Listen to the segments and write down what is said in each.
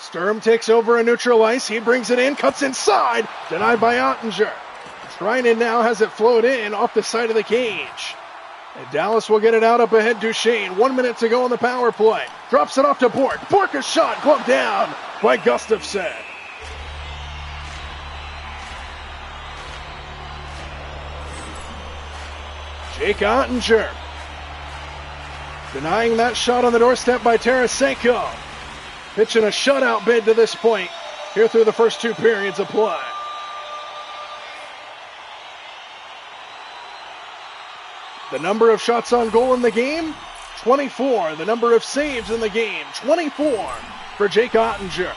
Sturm takes over a neutral ice. He brings it in, cuts inside, denied by Ottinger. Treinen now has it flowed in off the side of the cage. And Dallas will get it out up ahead. Duchesne, 1 minute to go on the power play. Drops it off to Bork. Bork a shot, gloved down by Gustafsson. Jake Ottinger denying that shot on the doorstep by Tarasenko. Pitching a shutout bid to this point here through the first 2 periods of play. The number of shots on goal in the game, 24. The number of saves in the game, 24 for Jake Ottinger.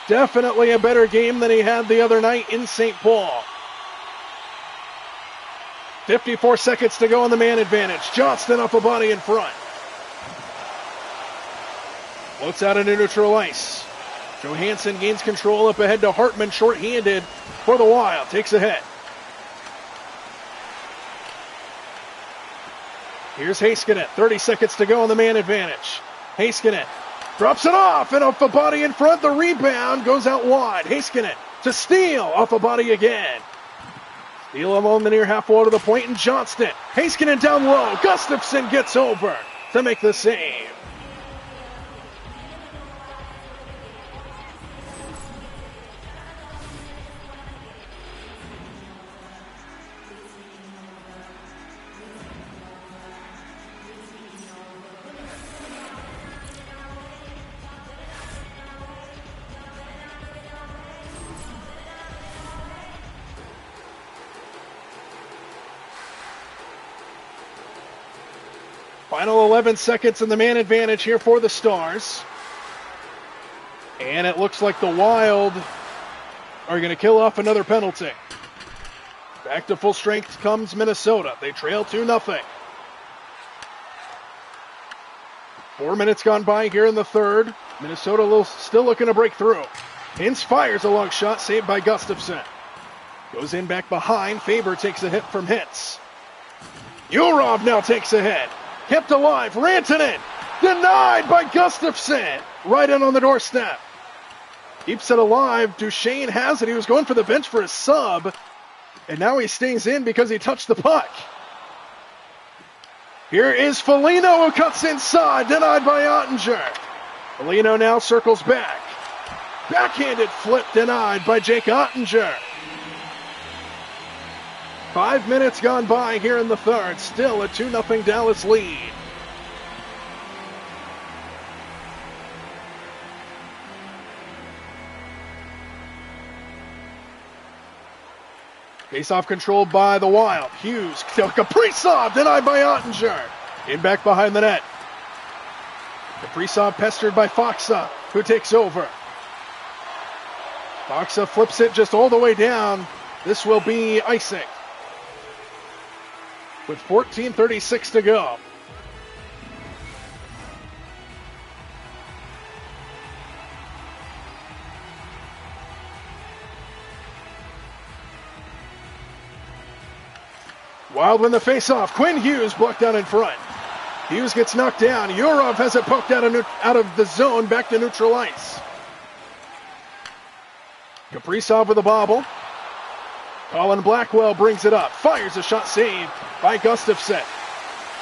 Definitely a better game than he had the other night in St. Paul. 54 seconds to go on the man advantage. Johnston off a body in front. Floats out into neutral ice. Johansson gains control up ahead to Hartman, short-handed for the Wild. Takes a hit. Here's Heiskanen. 30 seconds to go on the man advantage. Heiskanen drops it off and off a body in front. The rebound goes out wide. Heiskanen to steal off a body again. Steal along the near half wall to the point, and Johnston. Heiskanen down low. Gustafsson gets over to make the save. Final 11 seconds in the man advantage here for the Stars. And it looks like the Wild are going to kill off another penalty. Back to full strength comes Minnesota. They trail 2-0. 4 minutes gone by here in the third. Minnesota still looking to break through. Hintz fires a long shot, saved by Gustafsson. Goes in back behind. Faber takes a hit from Hintz. Urov now takes a hit. Kept alive. Rantanen denied by Gustafsson. Right in on the doorstep. Keeps it alive. Duchesne has it. He was going for the bench for a sub. And now he stays in because he touched the puck. Here is Foligno who cuts inside. Denied by Ottinger. Foligno now circles back. Backhanded flip denied by Jake Ottinger. 5 minutes gone by here in the third. Still a 2-0 Dallas lead. Face-off controlled by the Wild. Hughes, Kaprizov denied by Ottinger. In back behind the net. Kaprizov pestered by Faksa, who takes over. Faksa flips it just all the way down. This will be icing. With 14:36 to go. Wild win the face-off. Quinn Hughes blocked down in front. Hughes gets knocked down. Urov has it poked out of the zone back to neutral ice. Kaprizov with a bobble. Colin Blackwell brings it up. Fires a shot saved by Gustafsson.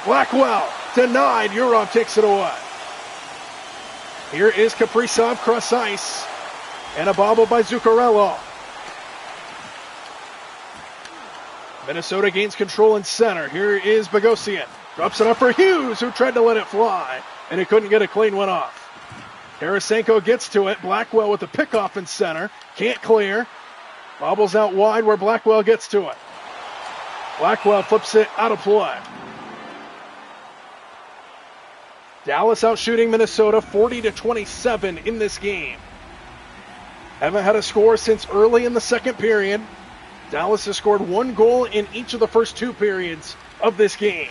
Blackwell denied. Urov takes it away. Here is Kaprizov cross ice. And a bobble by Zuccarello. Minnesota gains control in center. Here is Bogosian. Drops it up for Hughes, who tried to let it fly. And he couldn't get a clean one off. Tarasenko gets to it. Blackwell with the pickoff in center. Can't clear. Bobbles out wide where Blackwell gets to it. Blackwell flips it out of play. Dallas out shooting Minnesota 40-27 in this game. Haven't had a score since early in the second period. Dallas has scored 1 goal in each of the first 2 periods of this game.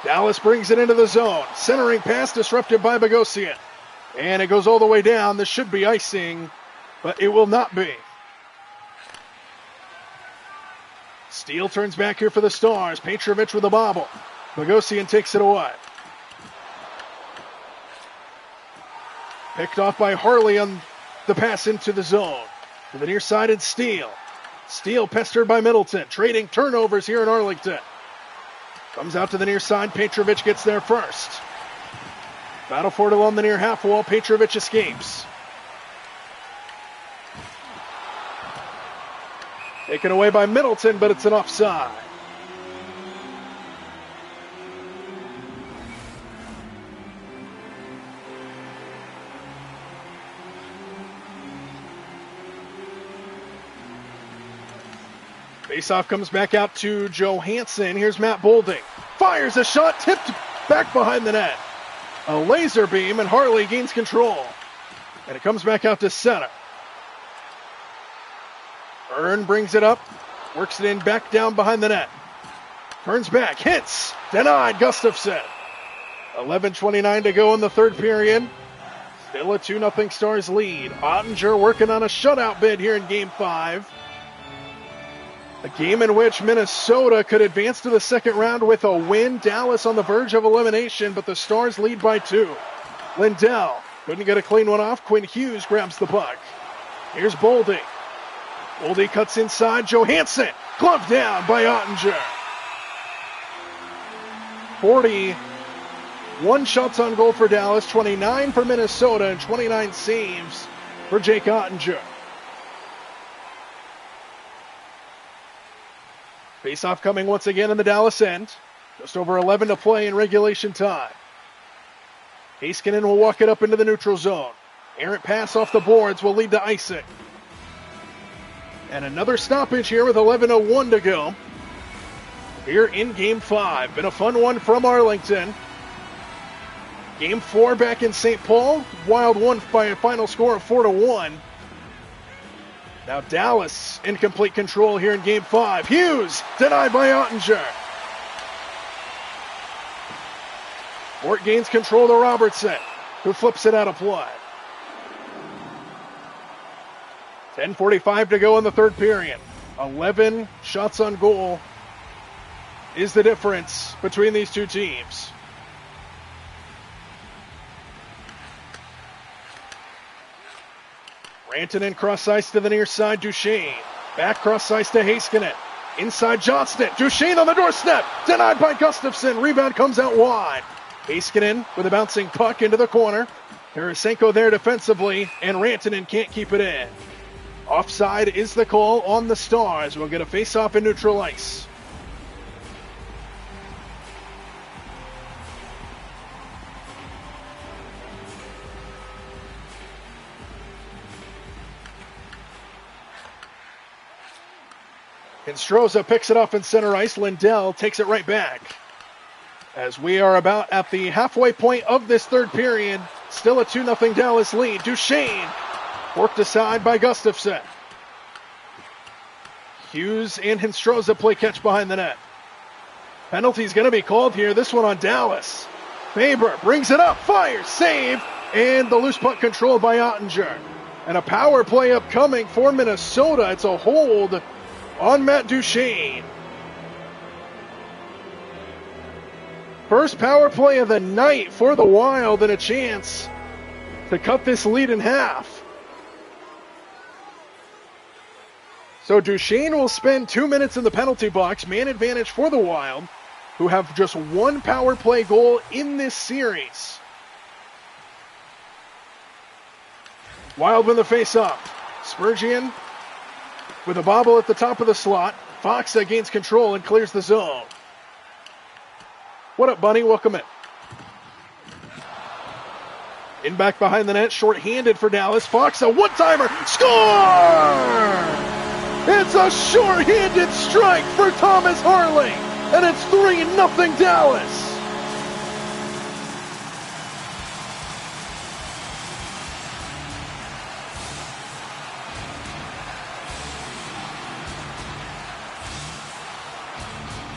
Dallas brings it into the zone. Centering pass disrupted by Bogosian. And it goes all the way down. This should be icing, but it will not be. Steele turns back here for the Stars. Petrovic with a bobble. Bogosian takes it away. Picked off by Harley on the pass into the zone. To the near side, it's Steele. Steele pestered by Middleton. Trading turnovers here in Arlington. Comes out to the near side. Petrovic gets there first. Battle for it along the near half wall. Petrovic escapes. Taken away by Middleton, but it's an offside. Faceoff comes back out to Johansson. Here's Matt Bolding. Fires a shot, tipped back behind the net. A laser beam, and Harley gains control. And it comes back out to center. Ern brings it up, works it in back down behind the net. Turns back, hits, denied, Gustafsson. 11:29 to go in the third period. Still a 2-0 Stars lead. Ottinger working on a shutout bid here in Game 5. A game in which Minnesota could advance to the second round with a win. Dallas on the verge of elimination, but the Stars lead by 2. Lindell couldn't get a clean one off. Quinn Hughes grabs the puck. Here's Boldy. Boldy cuts inside. Johansson gloved down by Ottinger. 41 shots on goal for Dallas, 29 for Minnesota, and 29 saves for Jake Ottinger. Faceoff coming once again in the Dallas end. Just over 11 to play in regulation time. Heiskanen will walk it up into the neutral zone. Errant pass off the boards will lead to icing. And another stoppage here with 11:01 to go. Here in Game 5. Been a fun one from Arlington. Game 4 back in St. Paul. Wild won by a final score of 4-1. Now Dallas in complete control here in Game 5. Hughes denied by Ottinger. Fort gains control to Robertson, who flips it out of play. 10:45 to go in the third period. 11 shots on goal is the difference between these two teams. Rantanen cross ice to the near side. Duchesne. Back cross ice to Heiskanen. Inside Johnston. Duchesne on the doorstep. Denied by Gustafsson. Rebound comes out wide. Heiskanen with a bouncing puck into the corner. Tarasenko there defensively, and Rantanen can't keep it in. Offside is the call on the Stars. We'll get a face-off in neutral ice. Hinstroza picks it up in center ice. Lindell takes it right back. As we are about at the halfway point of this third period, still a 2-0 Dallas lead. Duchesne worked aside by Gustafsson. Hughes and Hinstroza play catch behind the net. Penalty's going to be called here. This one on Dallas. Faber brings it up, fires, save, and the loose puck controlled by Ottinger. And a power play upcoming for Minnesota. It's a hold on Matt Duchesne. First power play of the night for the Wild, and a chance to cut this lead in half. So Duchesne will spend 2 minutes in the penalty box. Man advantage for the Wild, who have just one power play goal in this series. Wild win the face-off. Spurgeon with a bobble at the top of the slot. Foxa gains control and clears the zone. What up, Bunny? Welcome in. In back behind the net, short-handed for Dallas. Foxa, one-timer, score! It's a short-handed strike for Thomas Harley, and it's 3-0 Dallas.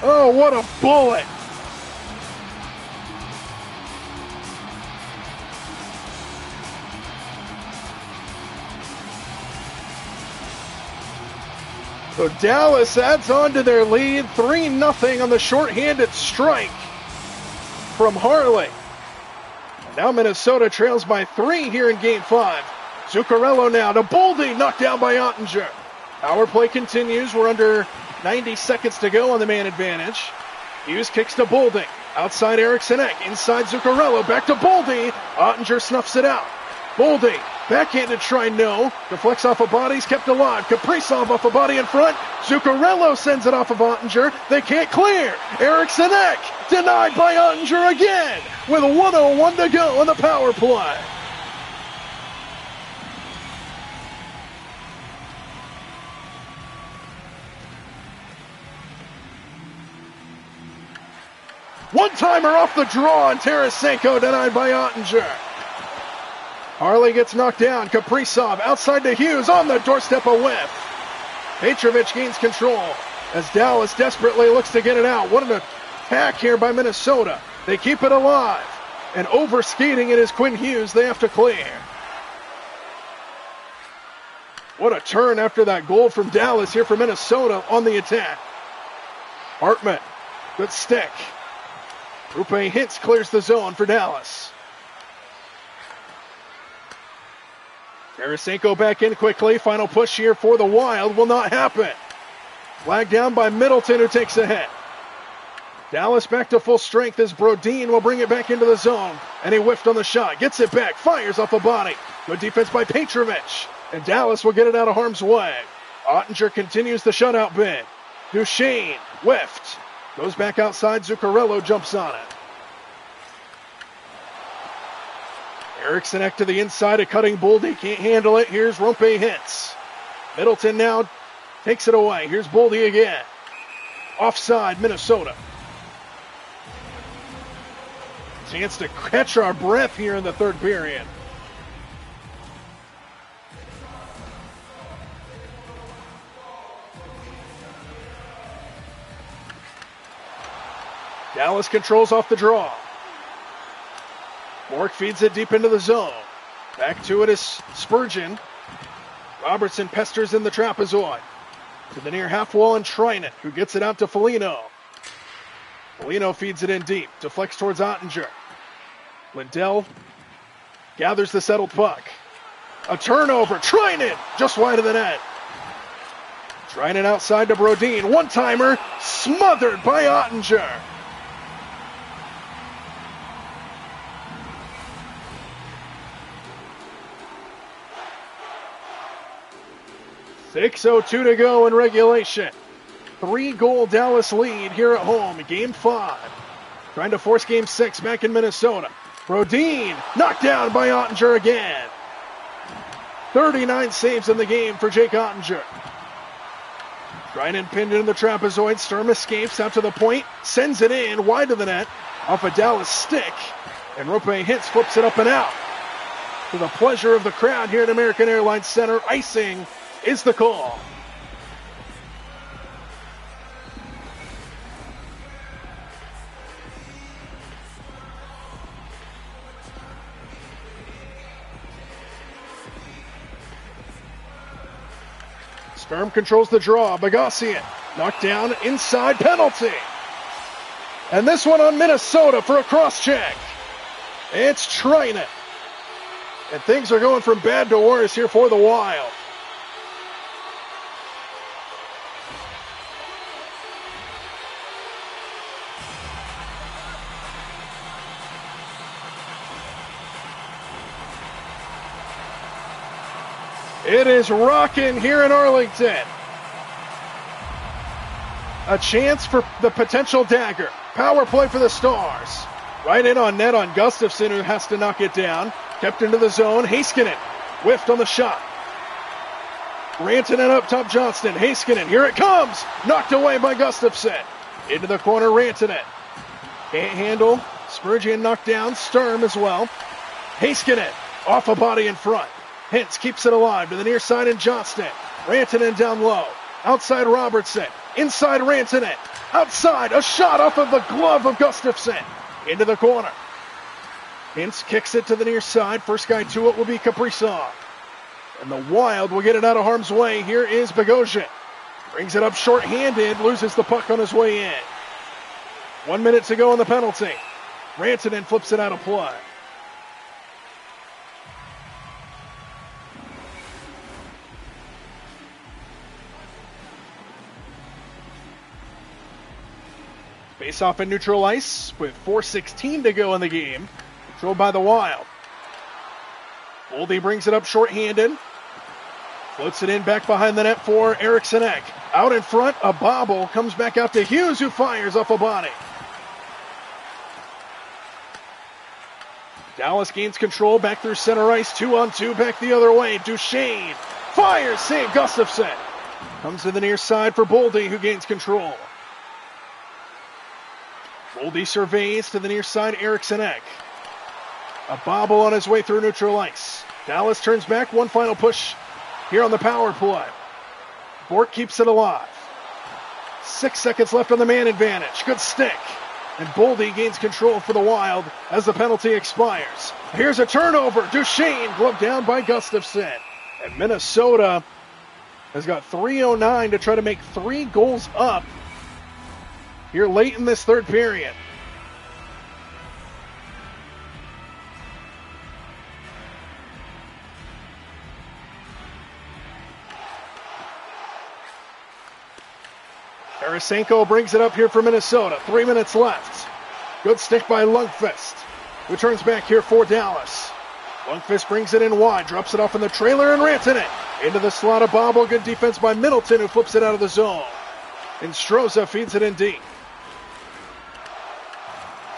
Oh, what a bullet. So Dallas adds on to their lead, 3-0 on the shorthanded strike from Harley. Now Minnesota trails by 3 here in Game 5. Zuccarello now to Boldy, knocked down by Ottinger. Power play continues. We're under 90 seconds to go on the man advantage. Hughes kicks to Boldy. Outside Eriksson Ek. Inside Zuccarello. Back to Boldy. Ottinger snuffs it out. Boldy. Backhanded try, no. Deflects off a body. He's kept alive. Kaprizov off a body in front. Zuccarello sends it off of Ottinger. They can't clear. Eriksson Ek denied by Ottinger again with 1:01 to go on the power play. One-timer off the draw, and Tarasenko denied by Ottinger. Harley gets knocked down. Kaprizov outside to Hughes on the doorstep, a whiff. Petrovic gains control as Dallas desperately looks to get it out. What an attack here by Minnesota. They keep it alive. And overskating it is Quinn Hughes. They have to clear. What a turn after that goal from Dallas here for Minnesota on the attack. Hartman, good stick. Rupe Hintz clears the zone for Dallas. Tarasenko back in quickly. Final push here for the Wild will not happen. Flagged down by Middleton, who takes a hit. Dallas back to full strength as Brodin will bring it back into the zone. And he whiffed on the shot. Gets it back. Fires off a body. Good defense by Petrovic. And Dallas will get it out of harm's way. Ottinger continues the shutout bid. Duchesne whiffed. Goes back outside. Zuccarello jumps on it. Eriksson Ek to the inside, a cutting Boldy. Can't handle it. Here's Rumpe Hintz. Middleton now takes it away. Here's Boldy again. Offside, Minnesota. Chance to catch our breath here in the third period. Dallas controls off the draw. Bork feeds it deep into the zone. Back to it is Spurgeon. Robertson pesters in the trapezoid. To the near half wall and Trinan, who gets it out to Foligno. Foligno feeds it in deep. Deflects towards Ottinger. Lindell gathers the settled puck. A turnover. Trinan just wide of the net. Trinan outside to Brodin. One-timer smothered by Ottinger. .6:02 to go in regulation. 3-goal Dallas lead here at home. Game 5. Trying to force Game 6 back in Minnesota. Brodin knocked down by Ottinger again. 39 saves in the game for Jake Ottinger. Trinan pinned in the trapezoid. Sturm escapes out to the point. Sends it in wide of the net. Off a Dallas stick. And Rupe Hintz flips it up and out. To the pleasure of the crowd here at American Airlines Center. Icing is the call. Sturm controls the draw. Bogosian knocked down inside, penalty. And this one on Minnesota for a cross check. It's Trinan. And things are going from bad to worse here for the Wild. It is rocking here in Arlington. A chance for the potential dagger. Power play for the Stars. Right in on net on Gustafson, who has to knock it down. Kept into the zone. Heiskanen whiffed on the shot. Rantanen up top, Johnston. Heiskanen, here it comes. Knocked away by Gustafson. Into the corner, Rantanen. Can't handle. Spurgeon knocked down. Sturm as well. Heiskanen off a body in front. Hintz keeps it alive to the near side in Johnston. Rantanen down low. Outside Robertson. Inside Rantanen. Outside. A shot off of the glove of Gustafson. Into the corner. Hintz kicks it to the near side. First guy to it will be Kaprizov. And the Wild will get it out of harm's way. Here is Bogosian. Brings it up short-handed, loses the puck on his way in. 1 minute to go on the penalty. Rantanen flips it out of play. Face-off in neutral ice with 4:16 to go in the game. Controlled by the Wild. Boldy brings it up short-handed. Floats it in back behind the net for Eriksson Ek. Out in front, a bobble. Comes back out to Hughes, who fires off a body. Dallas gains control back through center ice. 2-on-2 back the other way. Duchesne fires, save Gustafsson. Comes to the near side for Boldy, who gains control. Boldy surveys to the near side, Eriksson Ek. A bobble on his way through neutral ice. Dallas turns back, one final push here on the power play. Bort keeps it alive. 6 seconds left on the man advantage. Good stick. And Boldy gains control for the Wild as the penalty expires. Here's a turnover. Duchesne gloved down by Gustafsson. And Minnesota has got 3:09 to try to make 3 goals up here late in this third period. Tarasenko brings it up here for Minnesota. 3 minutes left. Good stick by Lundqvist, who turns back here for Dallas. Lundqvist brings it in wide, drops it off in the trailer, and Rantanen into the slot of bobble. Good defense by Middleton, who flips it out of the zone. And Stroza feeds it in deep.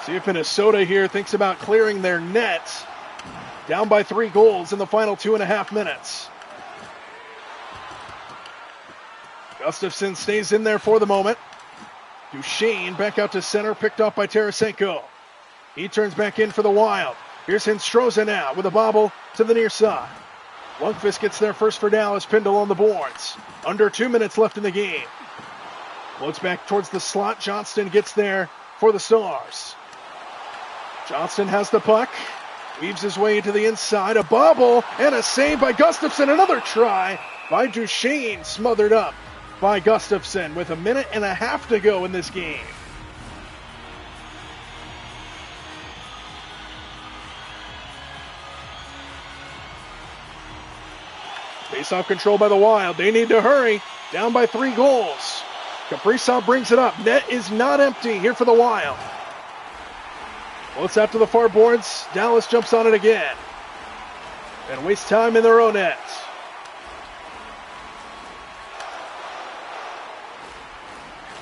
See if Minnesota here thinks about clearing their net. Down by 3 goals in the final 2.5 minutes. Gustafsson stays in there for the moment. Duchesne back out to center, picked off by Tarasenko. He turns back in for the Wild. Here's Stroza now with a bobble to the near side. Lundqvist gets there first for Dallas, Pindle on the boards. Under 2 minutes left in the game. Floats back towards the slot. Johnston gets there for the Stars. Johnston has the puck. Weaves his way into the inside. A bobble and a save by Gustafsson. Another try by Duchesne, smothered up by Gustafsson with 1.5 minutes to go in this game. Face-off control by the Wild. They need to hurry. Down by 3 goals. Kaprizov brings it up. Net is not empty here for the Wild. Floats out to the far boards. Dallas jumps on it again. And wastes time in their own net.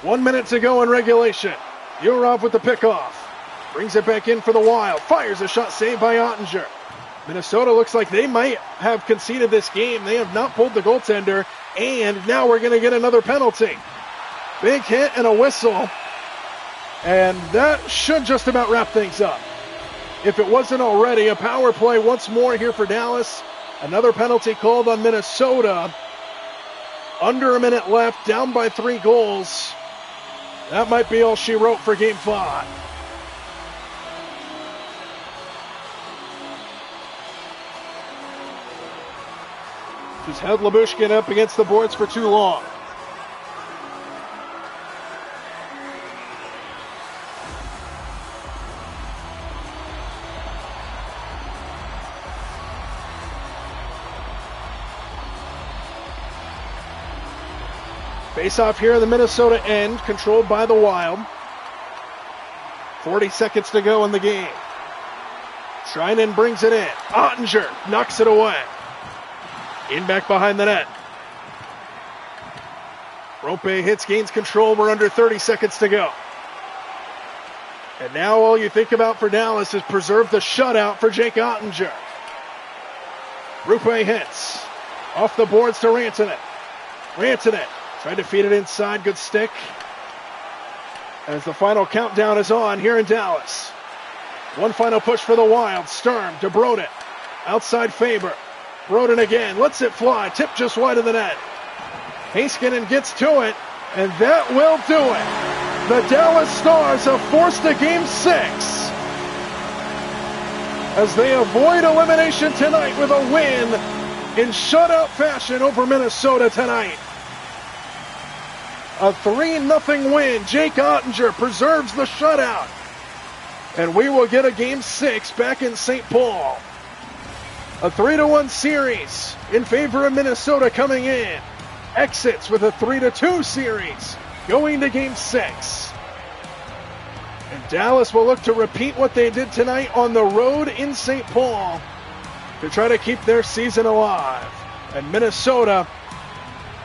One minute to go in regulation. Yurov with the pickoff. Brings it back in for the Wild. Fires a shot saved by Ottinger. Minnesota looks like they might have conceded this game. They have not pulled the goaltender. And now we're going to get another penalty. Big hit and a whistle. And that should just about wrap things up. If it wasn't already, a power play once more here for Dallas. Another penalty called on Minnesota. Under 1 minute left, down by 3 goals. That might be all she wrote for Game 5. Just held Lyubushkin up against the boards for too long. Face-off here in the Minnesota end, controlled by the Wild. 40 seconds to go in the game. Treinen brings it in. Ottinger knocks it away. In back behind the net. Rope hits, gains control. We're under 30 seconds to go. And now all you think about for Dallas is preserve the shutout for Jake Ottinger. Rope hits. Off the boards to Rantanen. Rantanen tried to feed it inside. Good stick. As the final countdown is on here in Dallas. One final push for the Wild. Sturm to Broden. Outside Faber. Broden again. Lets it fly. Tip just wide of the net. Heiskanen gets to it. And that will do it. The Dallas Stars have forced a Game 6. As they avoid elimination tonight with a win in shutout fashion over Minnesota tonight. A 3-0 win. Jake Ottinger preserves the shutout. And we will get a Game 6 back in St. Paul. A 3-1 series in favor of Minnesota coming in. Exits with a 3-2 series going to Game 6. And Dallas will look to repeat what they did tonight on the road in St. Paul to try to keep their season alive. And Minnesota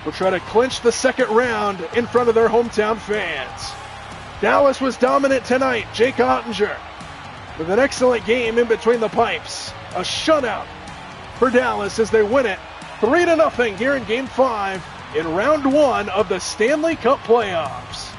will try to clinch the second round in front of their hometown fans. Dallas was dominant tonight. Jake Ottinger with an excellent game in between the pipes. A shutout for Dallas as they win it 3-0 here in Game 5 in Round 1 of the Stanley Cup playoffs.